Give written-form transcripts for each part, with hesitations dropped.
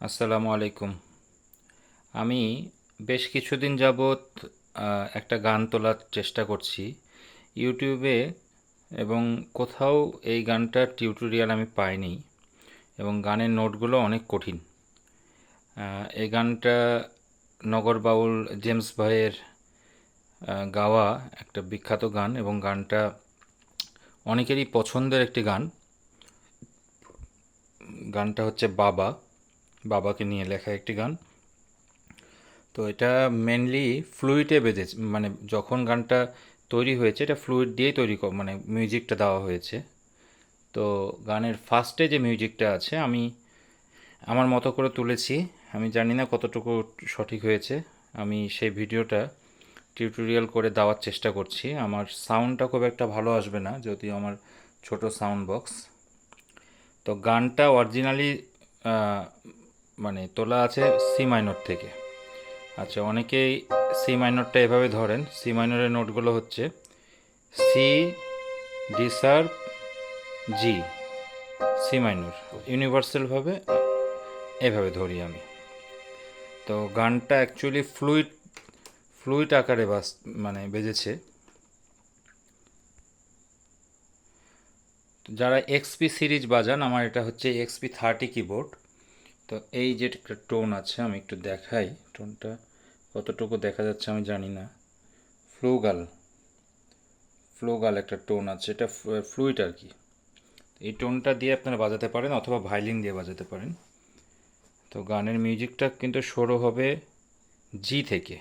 আসসালামু আলাইকুম। আমি বেশ কিছুদিন যাবৎ একটা গান তোলার চেষ্টা করছি ইউটিউবে, এবং কোথাও এই গানটার টিউটোরিয়াল আমি পাইনি, এবং গানের নোটগুলো অনেক কঠিন। এই গানটা নগর বাউল জেমস ভাইয়ের গাওয়া একটা বিখ্যাত গান, এবং গানটা অনেকেরই পছন্দের একটি গান। গানটা হচ্ছে বাবাকে নিয়ে লেখা একটি গান। তো এটা মেনলি ফ্লুইডে বেজেছে, মানে যখন গানটা তৈরি হয়েছে এটা ফ্লুইড দিয়েই তৈরি মানে মিউজিকটা দেওয়া হয়েছে। তো গানের ফার্স্টে যে মিউজিকটা আছে আমি আমার মতো করে তুলেছি। আমি জানি না কতটুকু সঠিক হয়েছে। আমি সেই ভিডিওটা টিউটোরিয়াল করে দেওয়ার চেষ্টা করছি। আমার সাউন্ডটা খুব একটা ভালো আসবে না, যদিও আমার ছোট সাউন্ড বক্স। তো গানটা অরিজিনালি মানে তোলা আছে সি মাইনর থেকে। আচ্ছা, অনেকেই সি মাইনরটা এভাবে ধরেন। সি মাইনরের নোটগুলো হচ্ছে সি, ডি শার্প, জি, সি মাইনর। ইউনিভার্সালভাবে এভাবে ধরি আমি। তো গানটা অ্যাকচুয়ালি ফ্লুইড ফ্লুইড আকারে মানে বেজেছে। যারা এক্সপি সিরিজ বাজান, আমার এটা হচ্ছে XP30 কিবোর্ড। তো এই যে একটা টোন আছে, আমি একটু দেখাই টোনটা কতটুকু দেখা যাচ্ছে আমি জানি না। ফ্লুগাল ফ্লুগাল একটা টোন আছে, এটা ফ্লুইড আর কি। এই টোনটা দিয়ে আপনারা বাজাতে পারেন, অথবা ভায়োলিন দিয়ে বাজাতে পারেন। তো গানের মিউজিকটা কিন্তু শুরু হবে জি থেকে।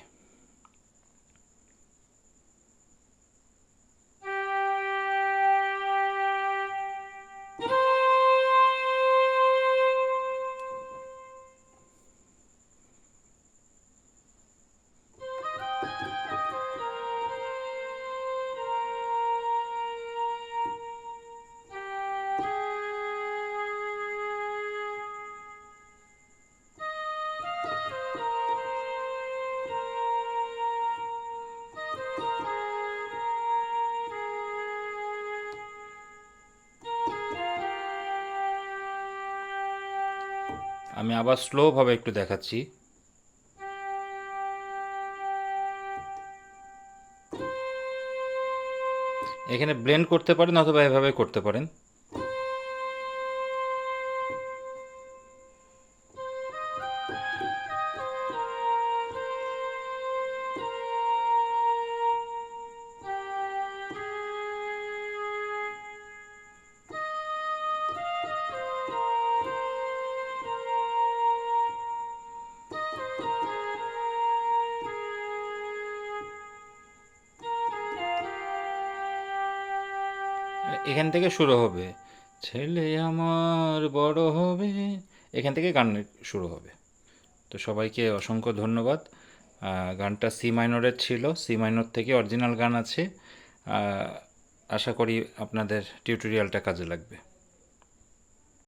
আমি আবার স্লোভাবে একটু দেখাচ্ছি। এখানে ব্লেন্ড করতে পারেন, অথবা এভাবে করতে পারেন। এখান থেকে শুরু হবে, ছেলে আমার বড় হবে, এখান থেকে গান শুরু হবে। তো সবাইকে অসংখ্য ধন্যবাদ। গানটা সি মাইনরের ছিল, সি মাইনর থেকে অরিজিনাল গান আছে। আশা করি আপনাদের টিউটোরিয়ালটা কাজে লাগবে।